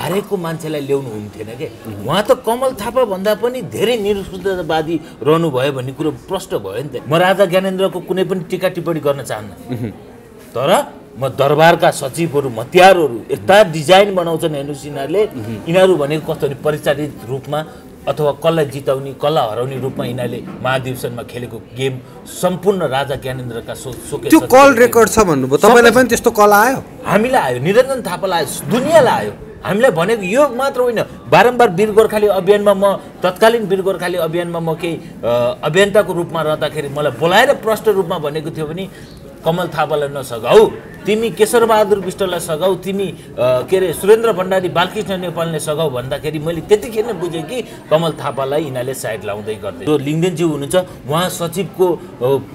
हारेको मान्छेलाई ल्याउनु हुन्थेन के उहाँ त कमल थापा भन्दा पनि धेरै निरुद्धवादी रहनुभयो भन्ने कुरो प्रष्ट भयो नि त म राजा ज्ञानेन्द्रको कुनै पनि टीका टिप्पणी गर्न चाहन्न तर म दरबारका सचिवहरू मतियारहरू यस्ता डिजाइन बनाउँछन् हेर्नुहोस् यिनीहरू भनेको कस्तो भने परिचालित रूपमा अथवा कसलाई जिताउने कसलाई हराउने रूपमा यिनीहरूले महाधिवेशनमा खेलेको गेम सम्पूर्ण राजा ज्ञानेन्द्रका त्यो कल रेकर्ड छ भन्नुभयो तपाईँलाई पनि त्यस्तो कल आयो हामीलाई आयो निरञ्जन थापालाई आयो दुनियाँलाई आयो हामीलाई भनेको यो मात्र होइन बारम्बार वीर गोर्खाली अभियानमा म तत्कालीन वीर गोर्खाली अभियानमा म केही अभियन्ताको रूपमा रहँदाखेरि मलाई बोलाएर प्रष्ट रूपमा भनेको थियो भने कमल थापालाई नसघाऊ तिमी केशरबहादुर विष्टलाई सघाऊ तिमी के अरे सुरेन्द्र भण्डारी बालकृष्ण नेपालले सघाऊ भन्दाखेरि मैले त्यतिखेर नै बुझेँ कि कमल थापालाई यिनीहरूले साइड लाउँदै गर्दै जो लिङ्गदेनज्यू हुनुहुन्छ उहाँ सचिवको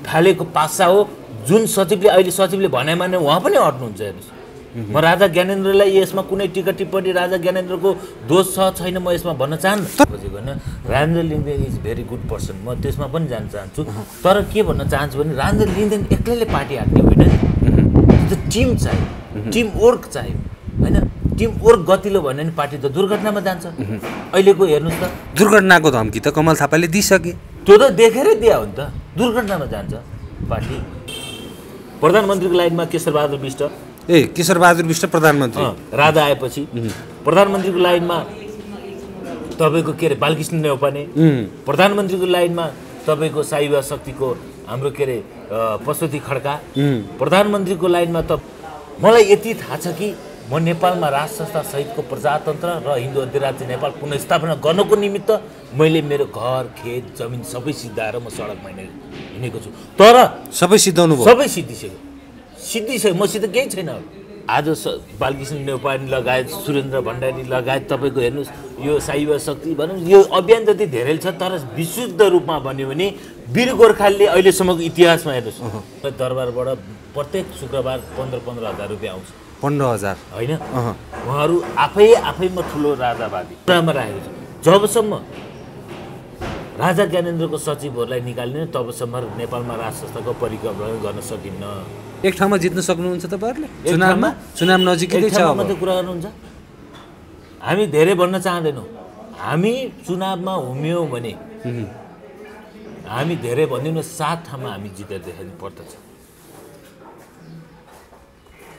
फालेको पासा हो जुन सचिवले अहिले सचिवले भनेमा नै उहाँ पनि हट्नुहुन्छ हेर्नुहोस् म राजा ज्ञानेन्द्रलाई यसमा कुनै टीका टिप्पणी राजा ज्ञानेन्द्रको दोष छ छैन म यसमा भन्न चाहन्न बुझेको होइन Rajendra Lingden is very good person म त्यसमा पनि जान चाहन्छु तर के भन्न चाहन्छु भने राजेन्द्र लिङ्गदेन एक्लैले पार्टी हाट्ने होइन टिम चाहियो टिम वर्क चाहियो होइन टिम वर्क गतिलो भन्यो भने पार्टी त दुर्घटनामा जान्छ अहिलेको हेर्नुहोस् त दुर्घटनाको धम्की त कमल थापाले दिइसके त्यो त देखेरै दिया हो नि त दुर्घटनामा जान्छ पार्टी प्रधानमन्त्रीको लाइनमा केशरबहादुर विष्ट केशरबहादुर विष्ट प्रधानमन्त्री राजा आएपछि प्रधानमन्त्रीको लाइनमा तपाईँको के अरे बालकृष्ण नेउपाने प्रधानमन्त्रीको लाइनमा तपाईँको साइवा शक्तिको हाम्रो के अरे पशुपति खड्का प्रधानमन्त्रीको लाइनमा त मलाई यति थाहा छ कि म नेपालमा राज संस्था सहितको प्रजातन्त्र र हिन्दू अधिराज्य नेपाल पुनर्स्थापना गर्नको निमित्त मैले मेरो घर खेत जमिन सबै सिद्धाएर म सडकमा हिँडेको छु तर सबै सिद्धाउनु भयो सबै सिद्धिसक्यो मसित केही छैन आज बालकृष्ण नेउपाने लगायत सुरेन्द्र भण्डारी लगायत तपाईँको हेर्नुहोस् यो साइवा शक्ति भनौँ यो अभियान जति धेरै छ तर विशुद्ध रूपमा भन्यो भने वीर गोर्खालीले अहिलेसम्मको इतिहासमा हेर्नुहोस् दरबारबाट प्रत्येक शुक्रबार 15,000 रुपियाँ आउँछ 15,000 होइन उहाँहरू आफैमा ठुलो राजावादी कुरामा राखेको छ जबसम्म राजा ज्ञानेन्द्रको सचिवहरूलाई निकाल्ने तबसम्म नेपालमा राज संस्थाको परिकल्पना गर्न सकिन्न एक ठाउँमा जित्न सक्नुहुन्छ तपाईँहरूले चुनाव नजिकै छ अब मात्रै कुरा गर्नुहुन्छ हामी धेरै भन्न चाहँदैनौँ हामी चुनावमा हुम्यौँ भने हामी धेरै भन्दैनौँ 7 ठाउँमा हामी जितेर देखाउनु पर्दछ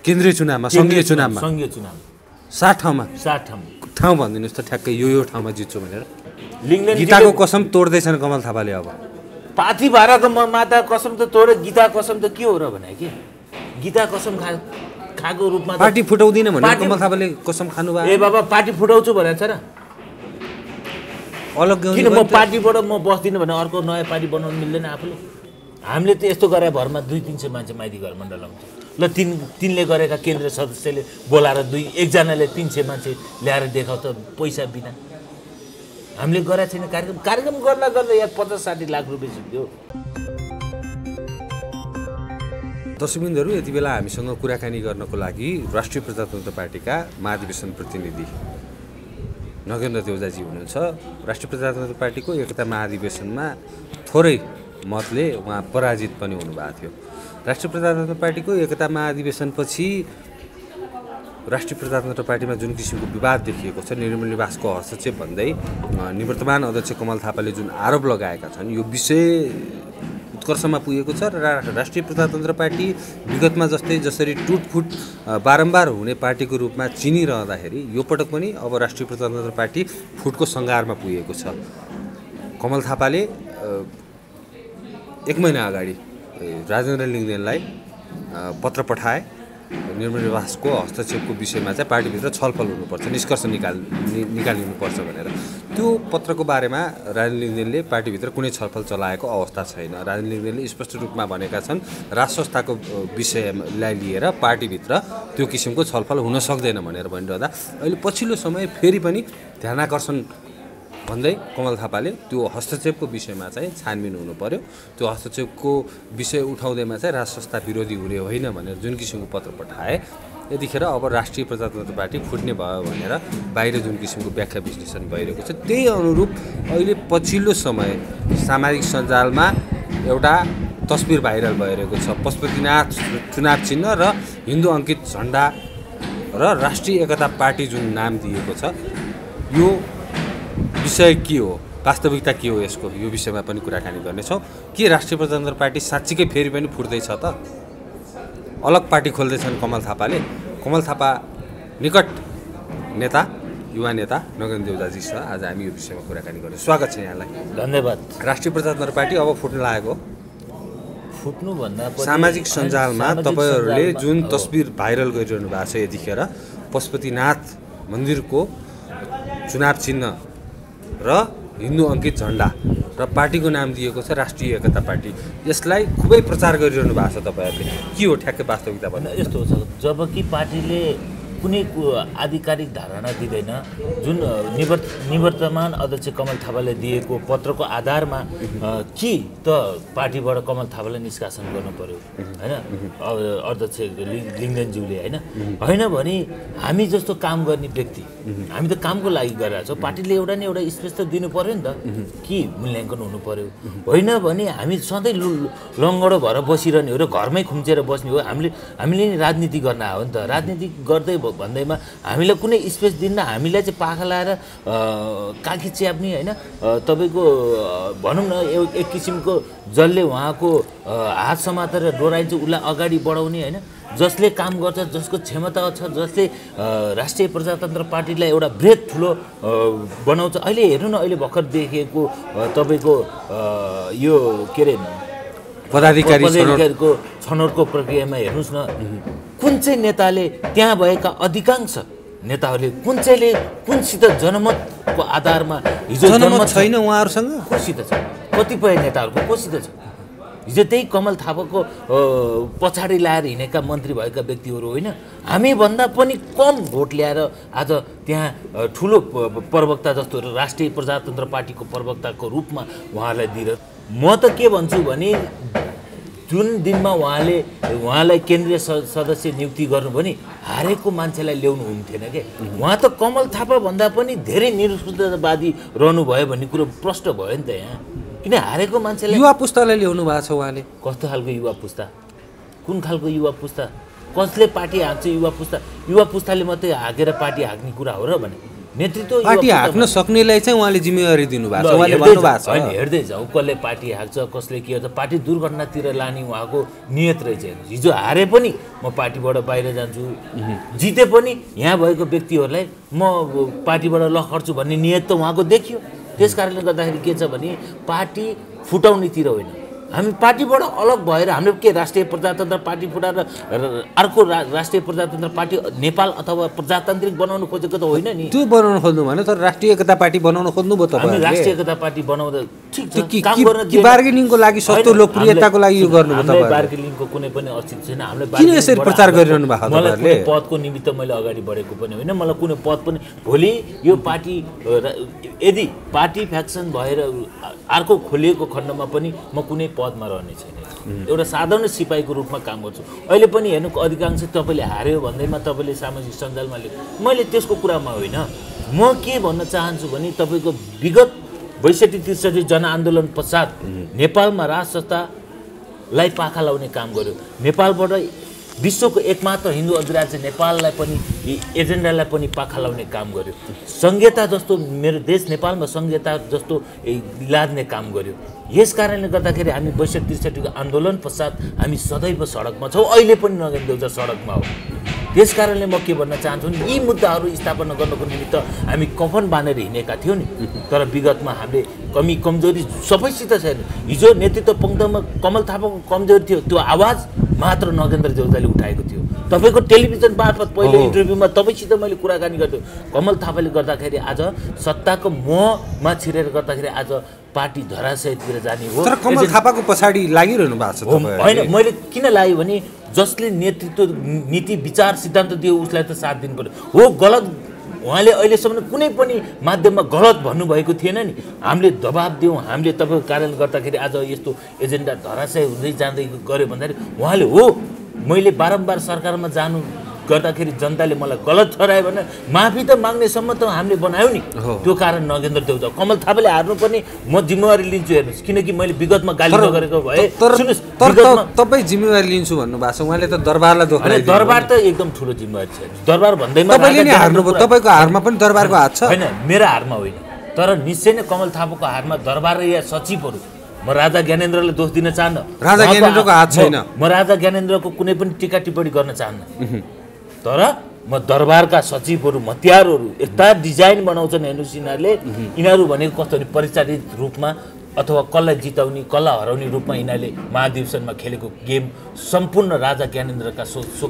केन्द्रीय चुनावमा सङ्घीय चुनावमा 7 ठाउँमा ठाउँ भनिदिनुहोस् त ठ्याक्कै यो ठाउँमा जित्छु भनेर गीताको कसम तोड्दैछन् कमल थापाले अब पाथी भाडाको माता कसम त तोडे गीता कसम त के हो र भने कि गीता कसम खाएको रूपमा पार्टी फुटाउँदिन भने कमल थापाले कसम खानु भयो ए बाबा पार्टी फुटाउँछु भनेको छ र अलग किन म पार्टीबाट म बस्दिनँ भने अर्को नयाँ पार्टी बनाउनु मिल्दैन आफूले हामीले त यस्तो गरे भरमा 200-300 मान्छे माइती घर मण्डल आउँछ ल तिनले गरेका केन्द्रीय सदस्यले बोलाएर एकजनाले 300 मान्छे ल्याएर देखाउ त पैसा बिना हामीले गरेका छैन कार्यक्रम गर्दा यहाँ 50-60 लाख रुपियाँ जित्यो दर्शकबिन्दुहरू यति बेला हामीसँग कुराकानी गर्नको लागि राष्ट्रिय प्रजातन्त्र पार्टीका महाधिवेशन प्रतिनिधि नगेन्द्र देउजाजी हुनुहुन्छ राष्ट्रिय प्रजातन्त्र पार्टीको एकता महाधिवेशनमा थोरै मतले उहाँ पराजित पनि हुनुभएको थियो राष्ट्रिय प्रजातन्त्र पार्टीको एकता महाधिवेशनपछि राष्ट्रिय प्रजातन्त्र पार्टीमा जुन किसिमको विवाद देखिएको छ निर्मल निवासको हस्तक्षेप भन्दै निवर्तमान अध्यक्ष कमल थापाले जुन आरोप लगाएका छन् यो विषय उत्कर्षमा पुगेको छ र राष्ट्रिय प्रजातन्त्र पार्टी विगतमा जसरी टुटफुट बारम्बार हुने पार्टीको रूपमा चिनिरहँदाखेरि यो पटक पनि अब राष्ट्रिय प्रजातन्त्र पार्टी फुटको सङ्घारमा पुगेको छ कमल थापाले 1 महिना अगाडि राजेन्द्र लिङ्गदेनलाई पत्र पठाए निर्मल निवासको हस्तक्षेपको विषयमा चाहिँ पार्टीभित्र छलफल हुनुपर्छ निष्कर्ष निकालिनुपर्छ भनेर त्यो पत्रको बारेमा राजेन्द्र लिङ्गदेनले पार्टीभित्र कुनै छलफल चलाएको अवस्था छैन राजेन्द्र लिङ्गदेनले स्पष्ट रूपमा भनेका छन् राज संस्थाको विषयलाई लिएर पार्टीभित्र त्यो किसिमको छलफल हुन सक्दैन भनेर भनिरहँदा अहिले पछिल्लो समय फेरि पनि ध्यानाकर्षण भन्दै कमल थापाले त्यो हस्तक्षेपको विषयमा चाहिँ छानबिन हुनु पर्यो त्यो हस्तक्षेपको विषय उठाउँदैमा चाहिँ राज संस्था विरोधी हुने होइन भनेर जुन किसिमको पत्र पठाए यतिखेर अब राष्ट्रिय प्रजातन्त्र पार्टी फुट्ने भयो भनेर बाहिर जुन किसिमको व्याख्या विश्लेषण भइरहेको छ त्यही अनुरूप अहिले पछिल्लो समय सामाजिक सञ्जालमा एउटा तस्बिर भाइरल भइरहेको छ पशुपतिनाथ चुनाव चिन्ह र हिन्दू अङ्कित झन्डा र राष्ट्रिय एकता पार्टी जुन नाम दिएको छ यो विषय के हो, वास्तविकता के हो यसको, यो विषयमा पनि कुराकानी गर्नेछौँ। के राष्ट्रिय प्रजातन्त्र पार्टी साँच्चीकै फेरि पनि फुट्दैछ त? अलग पार्टी खोल्दैछन् कमल थापाले। कमल थापा निकट नेता, युवा नेता नगेन्द्र देवताजीसँग आज हामी यो विषयमा कुराकानी गर्छौँ। स्वागत छ यहाँलाई। धन्यवाद। राष्ट्रिय प्रजातन्त्र पार्टी अब फुट्न लागेको, फुट्नुभन्दा पनि सामाजिक सञ्जालमा तपाईँहरूले जुन तस्बिर भाइरल गरिरहनु भएको छ यतिखेर पशुपतिनाथ मन्दिरको चुनाव चिन्ह र हिन्दू अङ्कित झन्डा र पार्टीको नाम दिएको छ राष्ट्रिय एकता पार्टी, यसलाई खुबै प्रचार गरिरहनु भएको छ तपाईँहरूले। के हो ठ्याक्कै वास्तविकता भन्नु? यस्तो छ, जबकि पार्टीले कुनै आधिकारिक धारणा दिँदैन, जुन निवर्तमान अध्यक्ष कमल थापाले दिएको पत्रको आधारमा कि त पार्टीबाट कमल थापालाई निष्कासन गर्नु पर्यो होइन, अध्यक्ष लिङ्गदेनज्यूले होइन भने हामी जस्तो काम गर्ने व्यक्ति, हामी त कामको लागि गरिरहेको छौँ, पार्टीले एउटा न एउटा स्पेस त दिनु पर्यो नि त, कि मूल्याङ्कन हुनु पर्यो। होइन भने हामी सधैँ लङ्गडो भएर बसिरहने हो र घरमै खुम्चेर बस्ने हो। हामीले नि राजनीति गर्न आयो नि त, राजनीति गर्दै भन्दैमा हामीलाई कुनै स्पेस दिन्न, हामीलाई चाहिँ पाखा लाएर काखी च्याप्ने होइन, तपाईँको भनौँ न एक किसिमको जसले उहाँको हात समातेर डोराइन्छ उसलाई अगाडि बढाउने होइन, जसले काम गर्छ, जसको क्षमता छ, जसले राष्ट्रिय प्रजातन्त्र पार्टीलाई एउटा बृहत ठुलो बनाउँछ। अहिले हेर्नु न, अहिले भर्खर देखिएको तपाईँको यो के अरे पदाधिकारीको छनौटको प्रक्रियामा हेर्नुहोस् न, कुन चाहिँ नेताले, त्यहाँ भएका अधिकांश नेताहरूले कुनसित जनमतको आधारमा, हिजो जनमत छैन उहाँहरूसँग, कोसित छ, कतिपय नेताहरूको कोसित छ। हिजो त्यही कमल थापाको पछाडि ल्याएर हिँडेका मन्त्री भएका व्यक्तिहरू होइन, हामीभन्दा पनि कम भोट ल्याएर आज त्यहाँ ठुलो प्रवक्ता जस्तो राष्ट्रिय प्रजातन्त्र पार्टीको प्रवक्ताको रूपमा उहाँलाई दिएर, म त के भन्छु भने जुन दिनमा उहाँलाई केन्द्रीय सदस्य नियुक्ति गर्नु भने हारेको मान्छेलाई ल्याउनु हुन्थेन के। उहाँ त कमल थापा भन्दा पनि धेरै निरुद्धवादी रहनुभयो भन्ने कुरो प्रष्ट भयो नि त यहाँ। किन हारेको मान्छेलाई, युवा पुस्तालाई ल्याउनु भएको छ उहाँले। कस्तो खालको युवा पुस्ता, कुन खालको युवा पुस्ता, कसले पार्टी हाँक्छ? युवा पुस्ताले मात्रै हाँकेर पार्टी हाँक्ने कुरा हो र भने? नेतृत्व पार्टी हाँक्न सक्नेलाई चाहिँ उहाँले जिम्मेवारी दिनुभएको छ, उहाँले भन्नुभएको छ। होइन, हेर्दै जाउँ कसले पार्टी हाँक्छ, कसले के गर्छ, पार्टी दुर्घटनातिर लाने उहाँको नियत रहेछ। हिजो हारे पनि म पार्टीबाट बाहिर जान्छु, जिते पनि यहाँ भएको व्यक्तिहरूलाई म पार्टीबाट लखर्छु भन्ने नियत त उहाँको देखियो। त्यस कारणले गर्दाखेरि के छ भने पार्टी फुटाउनेतिर होइन, हामी पार्टीबाट अलग भएर हामीले के राष्ट्रिय प्रजातन्त्र पार्टी फुटाएर अर्को राष्ट्रिय प्रजातन्त्र पार्टी नेपाल अथवा प्रजातान्त्रिक बनाउन खोजेको त होइन नि। त्यो बनाउन खोज्नु भने त राष्ट्रिय एकता पार्टी बनाउन खोज्नु भयो तपाईहरुले। हामी राष्ट्रिय एकता पार्टी बनाउँदा ठिक छ, काम गर्न कि बार्गेनिङको लागि सस्तो लोकप्रियताको लागि यो गर्नु भयो तपाईहरुले। बार्गेनिङको कुनै पनि अस्तित्व छैन। हामीले किन यसरी प्रचार गरिरहनु भएको तपाईहरुले? मलाई पदको निमित्त मैले अगाडि बढेको पनि होइन, मलाई कुनै पद पनि, भोलि यो पार्टी यदि पार्टी फ्याक्सन भएर अर्को खोलिएको खण्डमा पनि म कुनै पदमा रहने छैन, एउटा साधारण सिपाहीको रूपमा काम गर्छु। अहिले पनि हेर्नु, अधिकांश तपाईँले हार्यो भन्दैमा तपाईँले सामाजिक सञ्जालमा मैले त्यसको कुरामा होइन। म के भन्न चाहन्छु भने तपाईँको विगत 62-63 जनआन्दोलन पश्चात नेपालमा राज संस्थालाई पाखा लाउने काम गर्यो। नेपालबाट विश्वको एकमात्र हिन्दू अधिराज्य नेपाललाई पनि एजेन्डालाई पनि पाखा लाउने काम गर्यो। संहिता जस्तो मेरो देश नेपालमा संहिता जस्तो लाद्ने काम गर्यो। यस कारणले गर्दाखेरि हामी 62-63 आन्दोलन पश्चात हामी सदैव सडकमा छौँ, अहिले पनि नगेन्द्र देवता सडकमा हो। त्यस कारणले म के भन्न चाहन्छु भने यी मुद्दाहरू स्थापना गर्नको निमित्त हामी कफन बाँधेर हिँडेका थियौँ नि, तर विगतमा हामीले कमजोरी सबैसित छैन। हिजो नेतृत्व पङ्क्तिमा कमल थापाको कमजोरी थियो, त्यो आवाज मात्र नगेन्द्र देवताले उठाएको थियो। तपाईँको टेलिभिजन मार्फत पहिलो इन्टरभ्यूमा तपाईँसित मैले कुराकानी गर्थेँ। कमल थापाले गर्दाखेरि आज सत्ताको मोहमा छिरेर गर्दाखेरि आज पार्टी धराशयतिर जाने हो। तर कमल थापाको पछाडि लागिरहनु भएको छ तपाईहरु? होइन, मैले किन लाग्यो भने जसले नेतृत्व नीति विचार सिद्धान्त दियो उसलाई त साथ दिनु पर्यो। हो, गलत उहाँले अहिलेसम्म कुनै पनि माध्यममा गलत भन्नुभएको थिएन नि। हामीले दबाब दियौँ, हामीले तपाईँको कारणले गर्दाखेरि आज यस्तो एजेन्डा धराशय हुँदै जाँदै गऱ्यो भन्दाखेरि उहाँले हो मैले बारम्बार सरकारमा जानु गर्दाखेरि जनताले मलाई गलत ठहरायो भने माफी त माग्नेसम्म त हामीले बनायौँ नि। त्यो कारण नगेन्द्र देउता कमल थापाले हार्नुपर्ने म जिम्मेवारी लिन्छु हेर्नुहोस्, किनकि मैले विगतमा गाली नगरेको भए। सुन्नुहोस्, तपाईँ जिम्मेवारी लिन्छु भन्नुभएको छ, उहाँले त दरबारलाई दोहोऱ्याइदिनु। दरबार त एकदम ठुलो जिम्मेवारी छ। दरबार भन्दैमा तपाईँले नि हार्नुभयो, तपाईँको हारमा पनि दरबारको हात छ होइन, मेरो हारमा होइन, तर निश्चय नै कमल थापाको हारमा दरबार या सचिवहरू। म राजा ज्ञानेन्द्रलाई दोष दिन चाहन्न, राजा ज्ञानेन्द्रको हात छैन। म राजा ज्ञानेन्द्रको कुनै पनि टिका टिप्पणी गर्न चाहन्न, तर म दरबारका सचिवहरू हतियारहरू यस्ता डिजाइन बनाउँछन् हेर्नुहोस् यिनीहरूले। यिनीहरू भनेको कस्तो भने परिचालित रूपमा अथवा कसलाई जिताउने कसलाई हराउने रूपमा यिनीहरूले महाधिवेशनमा खेलेको गेम सम्पूर्ण राजा ज्ञानेन्द्रका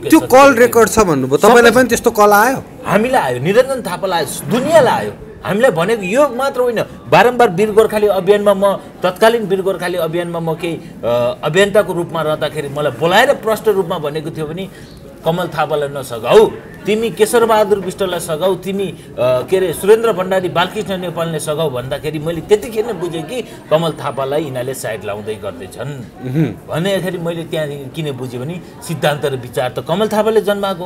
त्यो कल रेकर्ड छ भन्नुभयो, तपाईँलाई पनि त्यस्तो कल आयो? हामीलाई आयो, निरञ्जन थापालाई आयो, दुनियाँलाई आयो। हामीलाई भनेको यो मात्र होइन, बारम्बार वीर गोर्खाली अभियानमा म तत्कालीन वीर गोर्खाली अभियानमा म केही अभियन्ताको रूपमा रहँदाखेरि मलाई बोलाएर प्रष्ट रूपमा भनेको थियो भने कमल थापालाई नसघाऊ, तिमी केशरबहादुर विष्टलाई सघाऊ, तिमी के अरे सुरेन्द्र भण्डारी बालकृष्ण नेपालले सघाऊ भन्दाखेरि मैले त्यतिखेर नै बुझेँ कि कमल थापालाई यिनीहरूले साइड लाउँदै गर्दैछन् भन्दाखेरि मैले त्यहाँ किन बुझेँ भने सिद्धान्त र विचार त कमल थापाले जन्माएको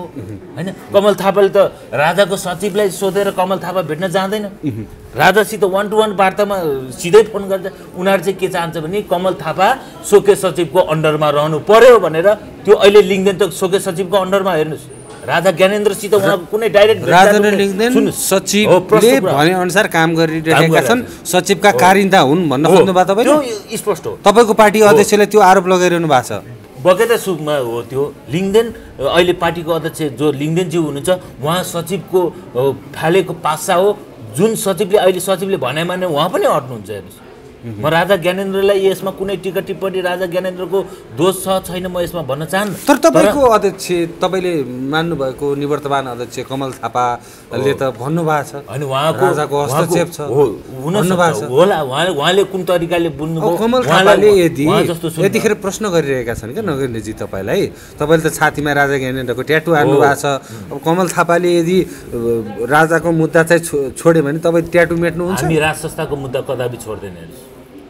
होइन। कमल थापाले त राजाको सचिवलाई सोधेर कमल थापा भेट्न जाँदैन, राजासित 1-to-1 वार्तामा सिधै फोन गर्छ। उनीहरू चाहिँ के चाहन्छ भने कमल थापा सोके सचिवको अन्डरमा रहनु पर्यो भनेर। त्यो अहिले लिङ्गदेन त सोके सचिवको अन्डरमा हेर्नुहोस्, राजा ज्ञानेन्द्रसित उहाँको कुनै डाइरेक्ट राजा लिङ्गदेन सचिवले भने अनुसार काम गरिरहेका छन्, सचिवका कारिन्दा हुन् भन्न खोज्नुभयो तपाईँले? त्यो स्पष्ट हो। तपाईँको पार्टी अध्यक्षले त्यो आरोप लगाइरहनु भएको छ। बगैँचा सुखमा हो त्यो। लिङ्गदेन अहिले पार्टीको अध्यक्ष जो लिङ्गदेनज्यू हुनुहुन्छ, उहाँ सचिवको फालेको पासा हो। जुन सचिवले अहिले सचिवले भनेमा नै उहाँ पनि हट्नुहुन्छ हेर्नुहोस्। म राजा ज्ञानेन्द्रलाई यसमा कुनै टिका टिप्पणी राजा ज्ञानेन्द्रको दोष छ छैन म यसमा भन्न चाहन्न। तर तपाईँको अध्यक्ष, तपाईँले मान्नुभएको निवर्तमान अध्यक्ष कमल थापाले त भन्नुभएको छ होइन उहाँको राजाको हस्तक्षेप छ होला। उहाँले कुन तरिकाले बुझ्नुभयो? कमल थापाले यतिखेर प्रश्न गरिरहेका छन् क्या नगेन्द्रजी तपाईँलाई, तपाईँले त छातीमा राजा ज्ञानेन्द्रको ट्याटु हाल्नु भएको छ। अब कमल थापाले यदि राजाको मुद्दा चाहिँ छोड्यो भने तपाईँ ट्याटु मेट्नुहुन्छ? हामी राज संस्थाको मुद्दा कदापि छोड्दैन,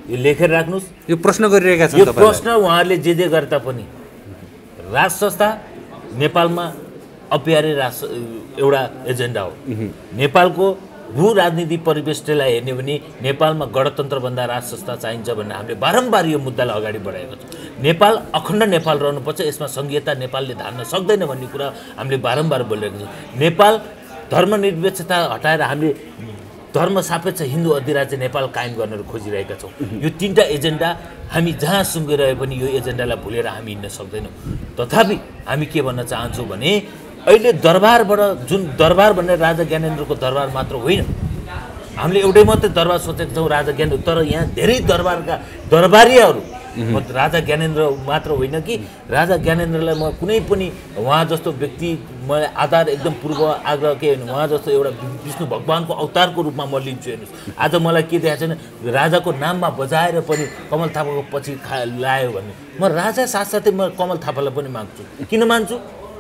यो लेखेर राख्नुहोस्। यो प्रश्न गरिरहेका छन्, यो प्रश्न उहाँहरूले जे गरे तापनि राज संस्था नेपालमा अप्यारे एउटा एजेन्डा हो। नेपालको भू राजनीति परिवेष्टिलाई हेर्ने भने नेपालमा गणतन्त्रभन्दा राज संस्था चाहिन्छ भन्ने हामीले बारम्बार यो मुद्दालाई अगाडि बढाएको छ। नेपाल अखण्ड नेपाल रहनुपर्छ, यसमा सङ्घीयता नेपालले धान्न सक्दैन भन्ने कुरा हामीले बारम्बार बोलिरहेको छौँ। नेपाल धर्मनिरपेक्षता हटाएर हामीले धर्म सापेक्ष हिन्दू अधिराज्य नेपाल कायम गर्न खोजिरहेका छौँ। यो तीनटा एजेन्डा हामी जहाँ सुँगिरहे पनि यो एजेन्डालाई भुलेर हामी हिँड्न सक्दैनौँ। तथापि हामी के भन्न चाहन्छौँ भने अहिले दरबारबाट जुन दरबार भन्ने राजा ज्ञानेन्द्रको दरबार मात्र होइन, हामीले एउटै मात्रै दरबार सोचेका छौँ राजा ज्ञानेन्द्र, तर यहाँ धेरै दरबारका दरबारीहरू राजा ज्ञानेन्द्र मात्र होइन कि राजा ज्ञानेन्द्रलाई म कुनै पनि उहाँ जस्तो व्यक्ति मलाई आधार एकदम पूर्व आग्रह के होइन, उहाँ जस्तो एउटा विष्णु भगवानको अवतारको रूपमा म लिन्छु हेर्नुहोस्। आज मलाई के देखाएको छैन, राजाको नाममा बजाएर पनि कमल थापाको पछि लायो भने म राजा साथसाथै म कमल थापालाई पनि माग्छु। किन मान्छु?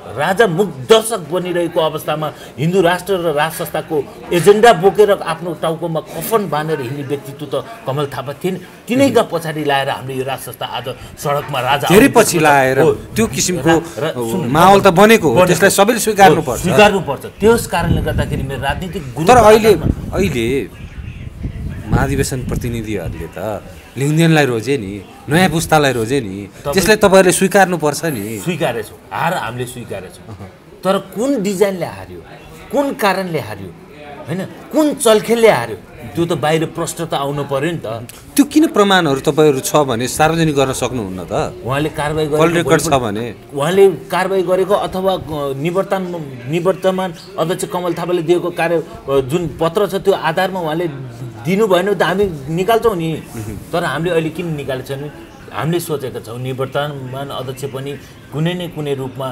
राजा मुख दर्शक बनिरहेको अवस्थामा हिन्दू राष्ट्र र राज संस्थाको एजेन्डा बोकेर आफ्नो टाउकोमा कफन बाँधेर हिँड्ने व्यक्तित्व त कमल थापा थिएन। तिनैका पछाडि लाएर हामीले यो राज संस्था आज सडकमा राजा धेरै पछि लाएर त्यो किसिमको माहौल त बनेको हो, त्यसलाई सबैले स्वीकार्नुपर्छ। त्यस कारणले गर्दाखेरि मेरो राजनीतिक गुरु। तर अहिले महाधिवेशन प्रतिनिधिहरूले त लिङ्गदेनलाई रोजे नि, नयाँ पुस्तालाई रोजे नि, त्यसलाई तपाईँहरूले स्वीकार्नुपर्छ नि। स्वीकारेछौँ, हार हामीले स्वीकारेछौँ, तर कुन डिजाइनले हार्यो, कुन कारणले हार्यो होइन, कुन चल्खेलले हार्यो, त्यो त बाहिर प्रश्न त आउनु पर्यो नि त। त्यो किन प्रमाणहरू तपाईँहरू छ भने सार्वजनिक गर्न सक्नुहुन्न त? उहाँले कारबाही गरेको छ भने उहाँले कारबाही गरेको अथवा निवर्तमान अध्यक्ष कमल थापाले दिएको कार्य जुन पत्र छ त्यो आधारमा उहाँले दिनु भएन त हामी निकाल्छौँ नि। तर हामीले अहिले किन निकालेको छैनौँ? हामीले सोचेका छौँ निवर्तमान अध्यक्ष पनि कुनै न कुनै रूपमा